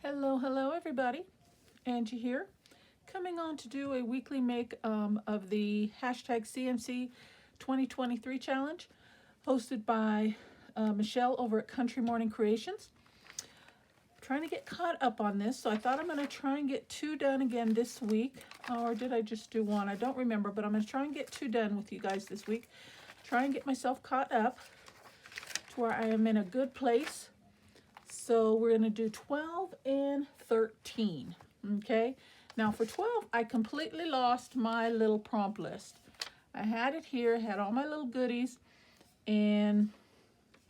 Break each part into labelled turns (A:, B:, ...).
A: Hello everybody. Angie here, coming on to do a weekly make of the hashtag CMC 2023 challenge hosted by Michelle over at Country Morning Creations. Trying to get caught up on this, so I thought I'm going to try and get 2 done again this week. Or did I just do 1? I don't remember, but I'm going to try and get 2 done with you guys this week. Try and get myself caught up to where I am in a good place. So we're going to do 12 and 13. Okay. Now for 12, I completely lost my little prompt list. I had it here, had all my little goodies, and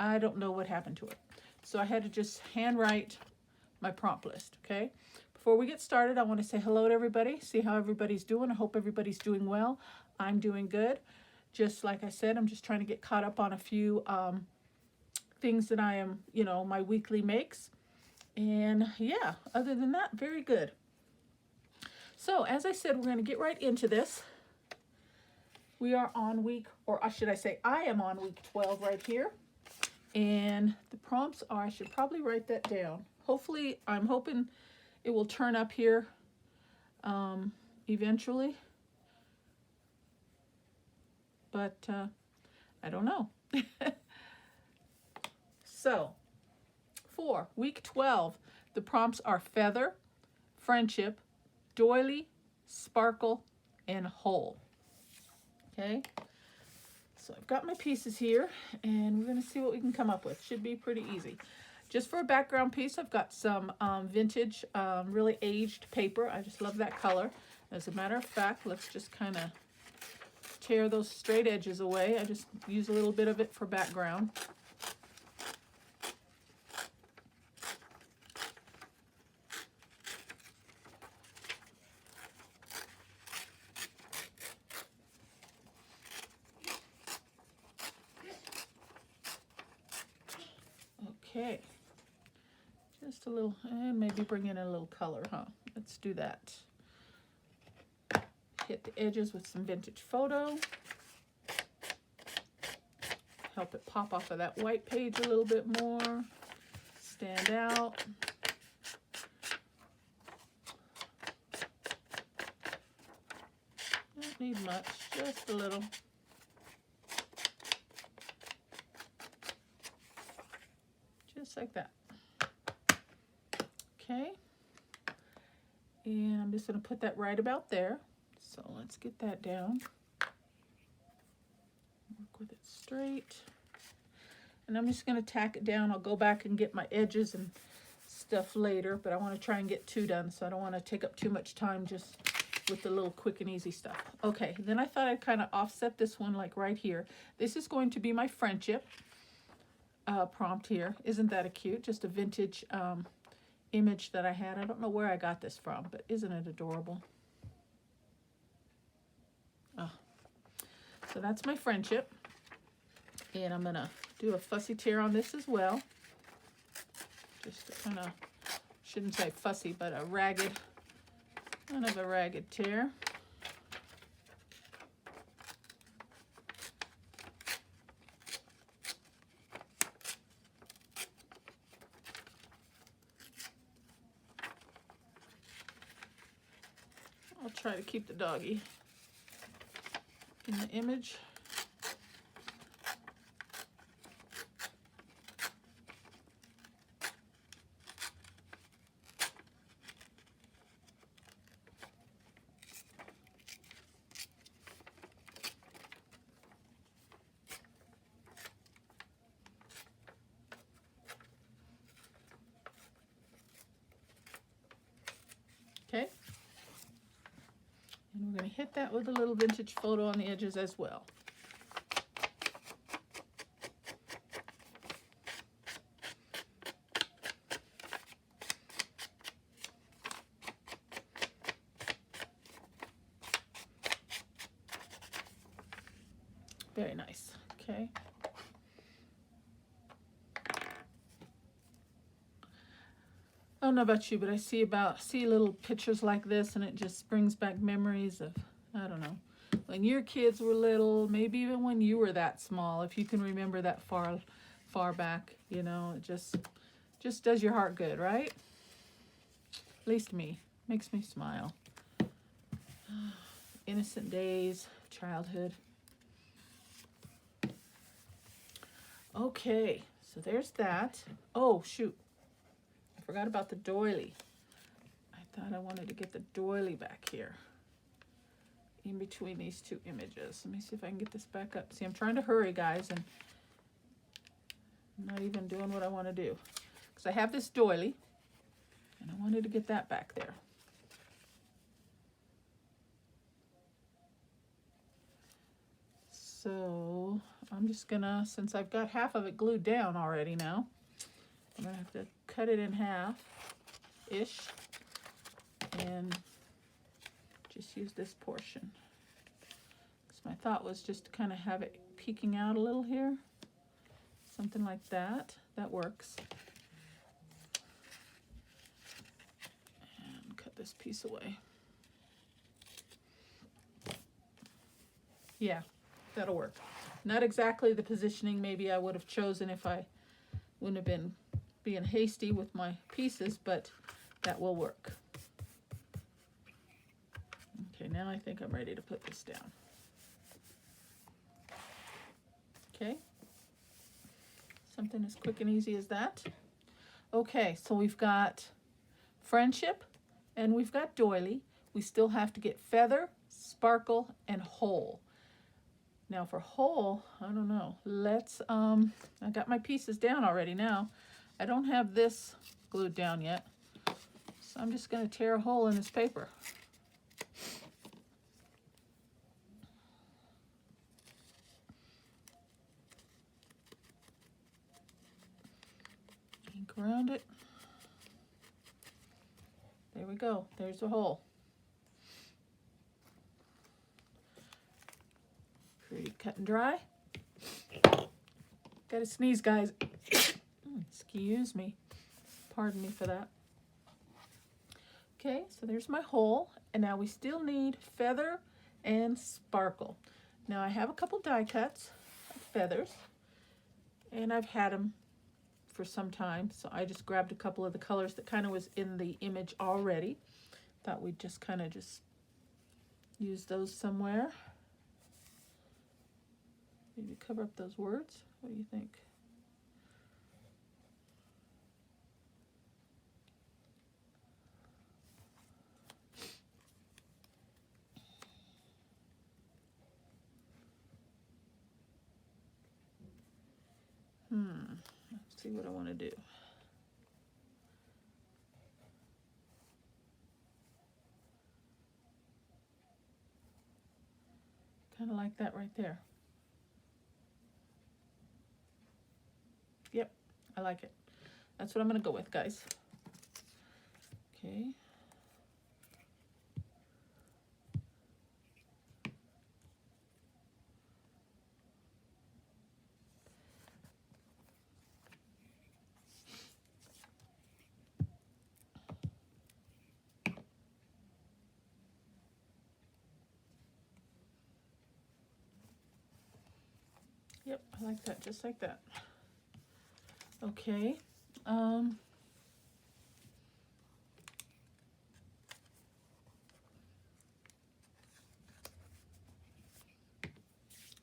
A: I don't know what happened to it. So I had to just handwrite my prompt list. Okay. Before we get started, I want to say hello to everybody, see how everybody's doing. I hope everybody's doing well. I'm doing good. Just like I said, I'm just trying to get caught up on a few things that I am, my weekly makes. And yeah, other than that, very good. So as I said, we're going to get right into this. We are on week, or should I say, I am on week 12 right here. And the prompts are, I should probably write that down. Hopefully, I'm hoping it will turn up here eventually. But I don't know. So, for week 12, the prompts are feather, friendship, doily, sparkle, and whole. Okay, so I've got my pieces here, and we're going to see what we can come up with. Should be pretty easy. Just for a background piece, I've got some vintage, really aged paper. I just love that color. As a matter of fact, let's just kind of tear those straight edges away. I just use a little bit of it for background. Okay, just a little, and maybe bring in a little color, huh? Let's do that. Hit the edges with some vintage photo. Help it pop off of that white page a little bit more. Stand out. Don't need much, just a little. Just like that. Okay. And I'm just going to put that right about there. So let's get that down. Work with it straight. And I'm just going to tack it down. I'll go back and get my edges and stuff later, but I want to try and get 2 done, so I don't want to take up too much time just with the little quick and easy stuff. Okay, then I thought I'd kind of offset this one like right here. This is going to be my friendship prompt here. Isn't that a cute? Just a vintage image that I had. I don't know where I got this from, but isn't it adorable? Oh. So that's my friendship. And I'm going to do a fussy tear on this as well. Just to kind of, shouldn't say fussy, but a ragged, kind of a ragged tear. I'll try to keep the doggy in the image. Okay. And we're going to hit that with a little vintage photo on the edges as well. Very nice. Okay. I don't know about you, but I see little pictures like this, and it just brings back memories of, I don't know, when your kids were little, maybe even when you were that small, if you can remember that far back, it just does your heart good, right? At least me. Makes me smile. Innocent days, childhood. Okay, so there's that. Oh, shoot. I forgot about the doily. I thought I wanted to get the doily back here in between these two images. Let me see if I can get this back up. See, I'm trying to hurry, guys, and I'm not even doing what I want to do. Because I have this doily, and I wanted to get that back there. So I'm just gonna, since I've got half of it glued down already now, I'm gonna have to cut it in half-ish and just use this portion. So my thought was just to kind of have it peeking out a little here. Something like that. That works. And cut this piece away. Yeah, that'll work. Not exactly the positioning maybe I would have chosen if I wouldn't have been being hasty with my pieces, but that will work. Okay, now I think I'm ready to put this down. Okay. Something as quick and easy as that. Okay, so we've got friendship and we've got doily. We still have to get feather, sparkle, and whole. Now for whole, I don't know. Let's, I got my pieces down already now. I don't have this glued down yet. So I'm just gonna tear a hole in this paper. Ink around it. There we go. There's the hole. Pretty cut and dry. Gotta sneeze, guys. Excuse me. Pardon me for that. Okay, so there's my hole. And now we still need feather and sparkle. Now I have a couple die cuts of feathers. And I've had them for some time. So I just grabbed a couple of the colors that kind of was in the image already. Thought we'd just kind of just use those somewhere. Maybe cover up those words. What do you think? Let's see what I want to do. Kind of like that right there. Yep, I like it. That's what I'm going to go with, guys. Okay. Yep, I like that, just like that. Okay.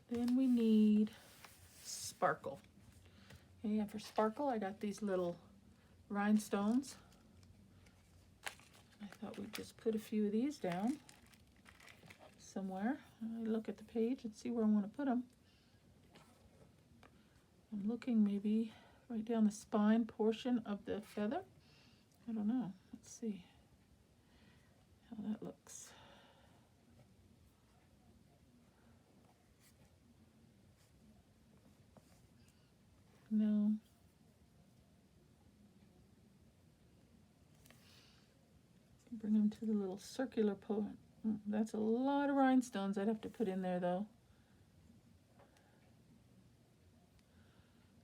A: Then we need sparkle. Okay, and for sparkle, I got these little rhinestones. I thought we'd just put a few of these down somewhere. I look at the page and see where I want to put them. I'm looking maybe right down the spine portion of the feather. I don't know. Let's see how that looks. No. Bring them to the little circular That's a lot of rhinestones I'd have to put in there though.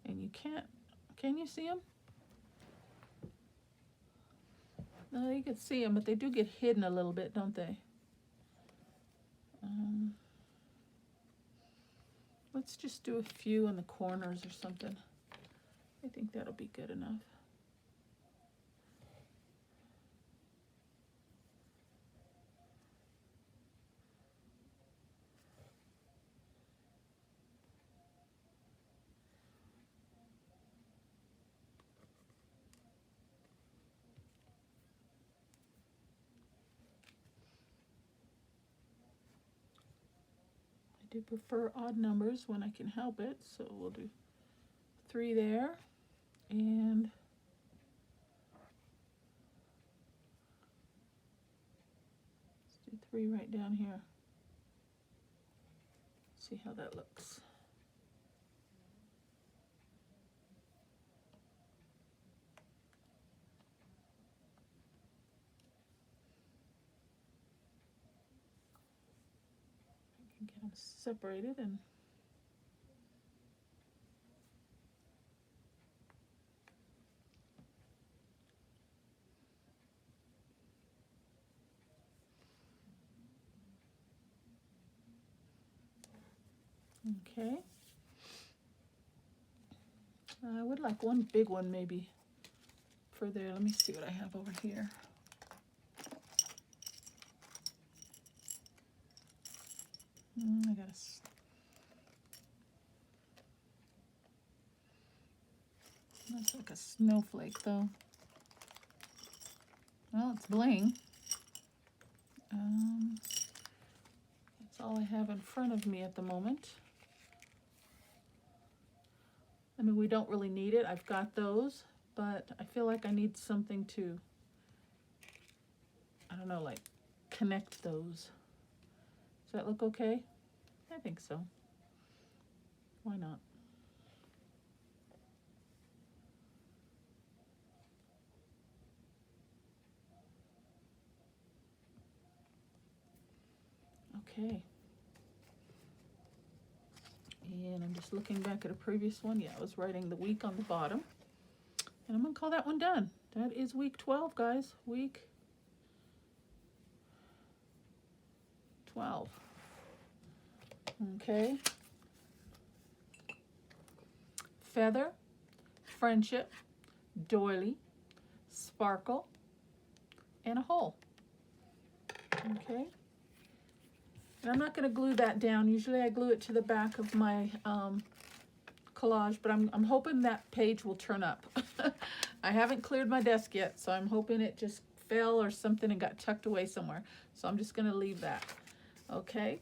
A: And you can't, can you see them? No, you can see them, but they do get hidden a little bit, don't they? Let's just do a few in the corners or something. I think that'll be good enough. do prefer odd numbers when I can help it, so we'll do 3 there, and let's do 3 right down here. See how that looks. I can get them separated and okay. I would like one big one maybe for there. Let me see what I have over here. I gotta. That's like a snowflake though. Well, it's bling. That's all I have in front of me at the moment. I mean, we don't really need it. I've got those, but I feel like I need something to, I don't know, like connect those. Does that look okay? I think so. Why not? Okay. And I'm just looking back at a previous one. Yeah, I was writing the week on the bottom. And I'm going to call that one done. That is week 12, guys. Week 12. Okay. Feather, friendship, doily, sparkle, and a hole. Okay. And I'm not going to glue that down. Usually I glue it to the back of my collage, but I'm hoping that page will turn up. I haven't cleared my desk yet, so I'm hoping it just fell or something and got tucked away somewhere. So I'm just going to leave that. Okay,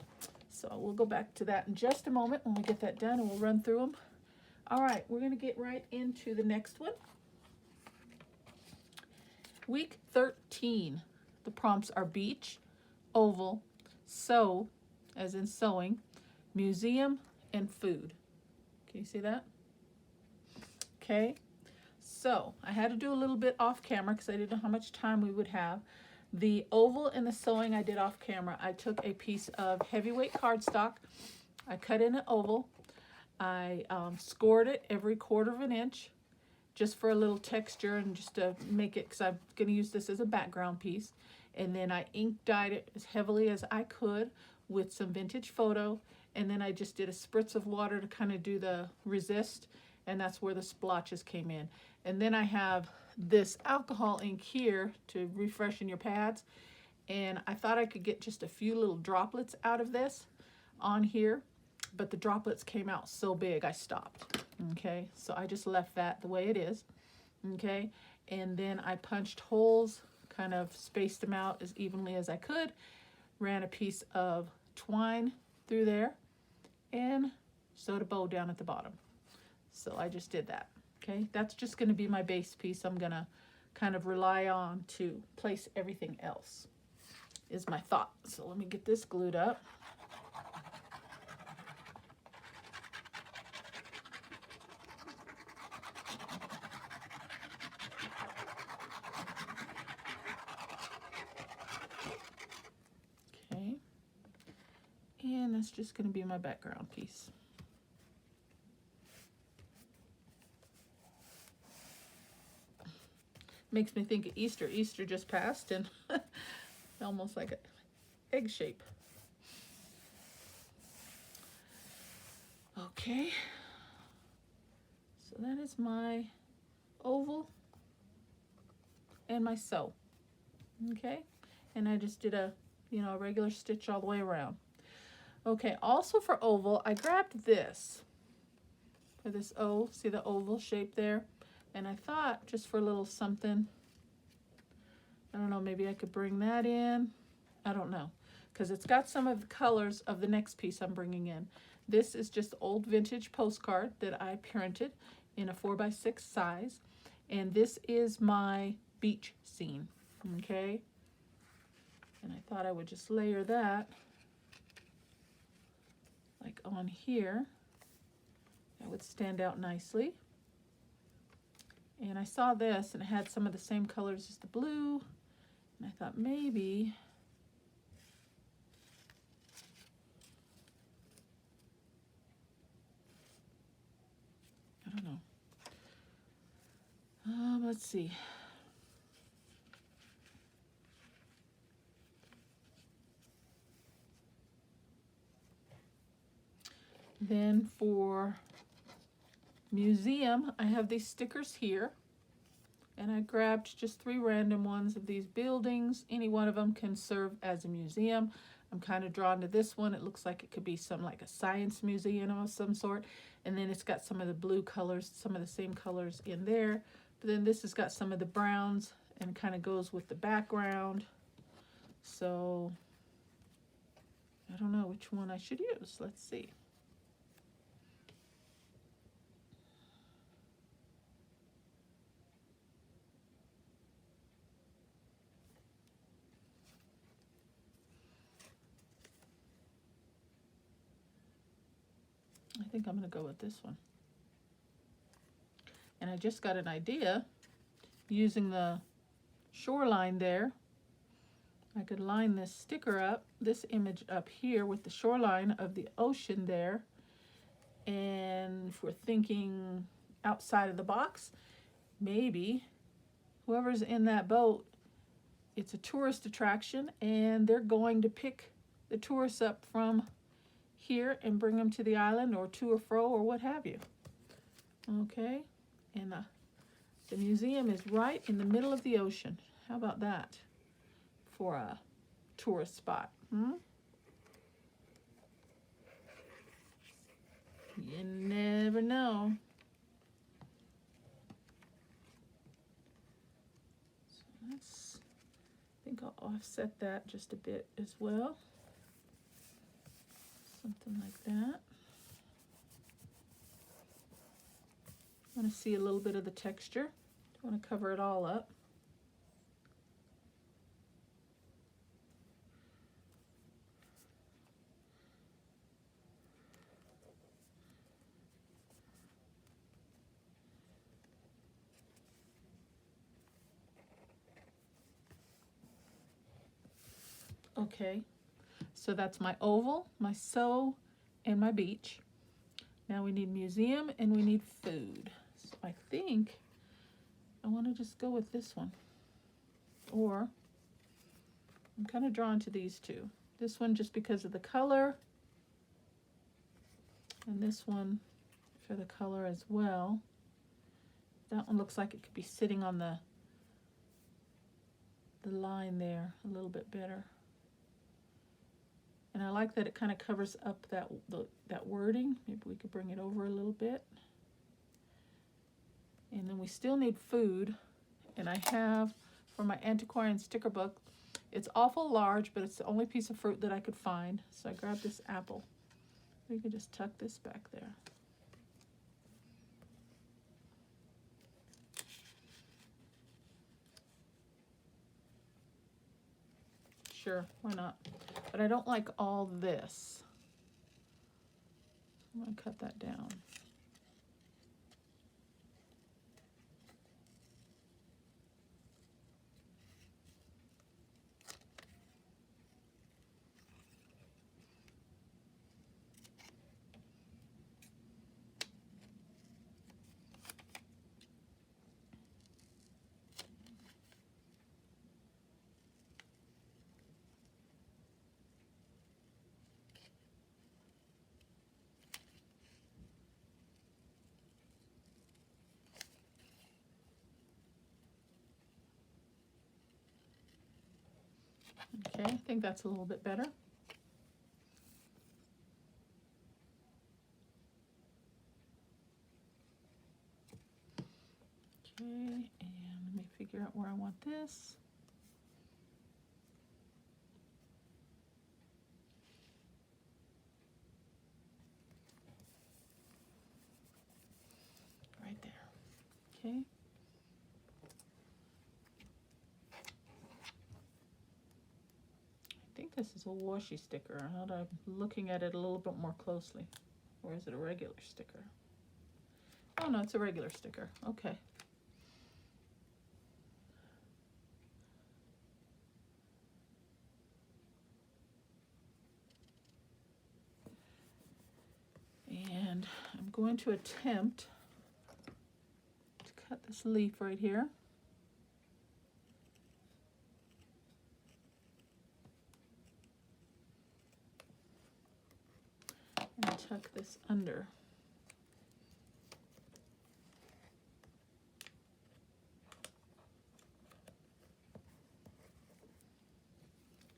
A: so we'll go back to that in just a moment when we get that done, and we'll run through them. All right, we're going to get right into the next one. Week 13. The prompts are beach, oval, sew, as in sewing, museum, and food. Can you see that? Okay, so I had to do a little bit off camera because I didn't know how much time we would have. The oval and the sewing I did off camera. I took a piece of heavyweight cardstock. I cut in an oval. I scored it every 1/4 inch just for a little texture and just to make it, because I'm going to use this as a background piece. And then I ink dyed it as heavily as I could with some vintage photo. And then I just did a spritz of water to kind of do the resist. And that's where the splotches came in. And then I have this alcohol ink here to refreshen your pads. And I thought I could get just a few little droplets out of this on here, but the droplets came out so big I stopped. Okay, so I just left that the way it is. Okay, and then I punched holes, kind of spaced them out as evenly as I could, ran a piece of twine through there, and sewed a bow down at the bottom. So I just did that. Okay, that's just going to be my base piece. I'm going to kind of rely on to place everything else, is my thought. So let me get this glued up. Okay, and that's just going to be my background piece. Makes me think of Easter. Easter just passed, and almost like an egg shape. Okay, so that is my oval and my sew. Okay, and I just did a a regular stitch all the way around. Okay, also for oval, I grabbed this for this O. See the oval shape there? And I thought just for a little something, I don't know, maybe I could bring that in. I don't know. because it's got some of the colors of the next piece I'm bringing in. This is just old vintage postcard that I printed in a 4x6 size, and this is my beach scene, okay? And I thought I would just layer that like on here. That would stand out nicely. And I saw this and it had some of the same colors as the blue, and I thought maybe I don't know. Let's see. Then for museum, I have these stickers here, and I grabbed just 3 random ones of these buildings. Any one of them can serve as a museum. I'm kind of drawn to this one. It looks like it could be some like a science museum of some sort. And then it's got some of the blue colors, some of the same colors in there. But then this has got some of the browns and kind of goes with the background. So I don't know which one I should use. Let's see. I think I'm going to go with this one. And I just got an idea using the shoreline there. I could line this sticker up, this image up here with the shoreline of the ocean there. And if we're thinking outside of the box, maybe whoever's in that boat, it's a tourist attraction and they're going to pick the tourists up from here and bring them to the island or to or fro or what have you. Okay, and the museum is right in the middle of the ocean. How about that for a tourist spot? You never know. So I think I'll offset that just a bit as well. Something like that. I want to see a little bit of the texture. I want to cover it all up. Okay, so that's my oval, my so, and my beach. Now we need museum and we need food. So I think I want to just go with this one. Or I'm kind of drawn to these two. This one just because of the color, and this one for the color as well. That one looks like it could be sitting on the line there a little bit better. And I like that it kind of covers up that wording. Maybe we could bring it over a little bit. And then we still need food. And I have, for my antiquarian sticker book, it's awful large, but it's the only piece of fruit that I could find. So I grabbed this apple. We could just tuck this back there. Sure, why not? But I don't like all this. I'm going to cut that down. Okay, I think that's a little bit better. Okay, and let me figure out where I want this. Okay. I think this is a washi sticker. I'm looking at it a little bit more closely. Or is it a regular sticker? Oh no, it's a regular sticker. Okay. And I'm going to attempt to cut this leaf right here. And tuck this under.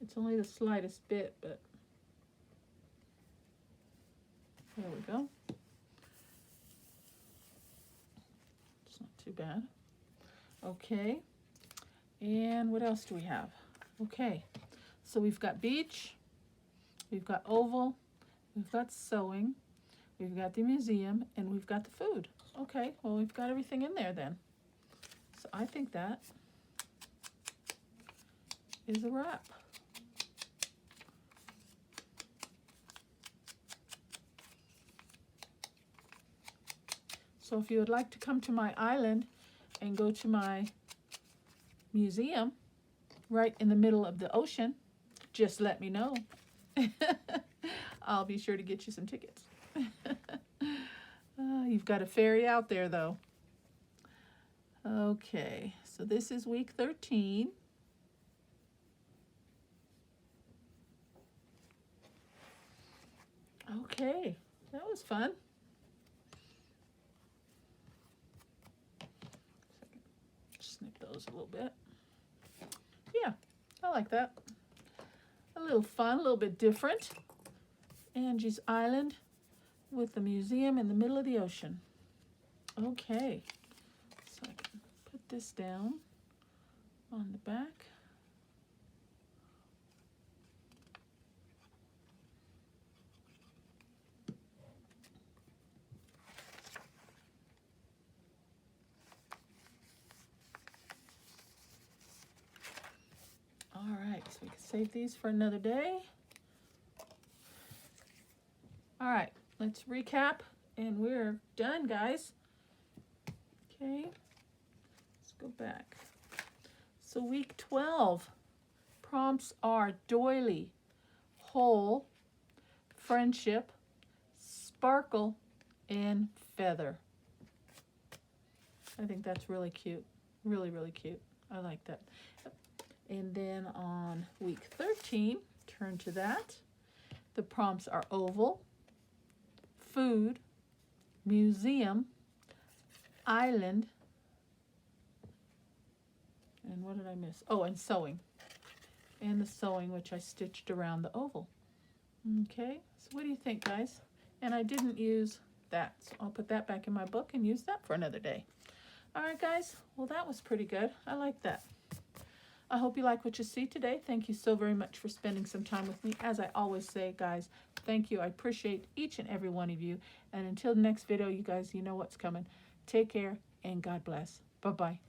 A: It's only the slightest bit, but there we go. It's not too bad. Okay, and what else do we have? Okay, so we've got beach, we've got oval, we've got sewing, we've got the museum, and we've got the food. Okay, well, we've got everything in there then. So I think that is a wrap. So if you would like to come to my island and go to my museum right in the middle of the ocean, just let me know. I'll be sure to get you some tickets. You've got a ferry out there though. Okay, so this is week 13. Okay, that was fun. Snip those a little bit. Yeah, I like that. A little fun, a little bit different. Angie's Island with the museum in the middle of the ocean. Okay, so I can put this down on the back. All right, so we can save these for another day. All right, let's recap, and we're done, guys. Okay, let's go back. So week 12, prompts are doily, whole, friendship, sparkle, and feather. I think that's really cute. Really, really cute. I like that. And then on week 13, turn to that. The prompts are oval, food, museum, island, and what did I miss? Oh, and sewing. And the sewing, which I stitched around the oval. Okay, so what do you think, guys? And I didn't use that, so I'll put that back in my book and use that for another day. All right, guys, well, that was pretty good. I like that. I hope you like what you see today. Thank you so very much for spending some time with me. As I always say, guys, thank you. I appreciate each and every one of you. And until the next video, you guys, you know what's coming. Take care and God bless. Bye-bye.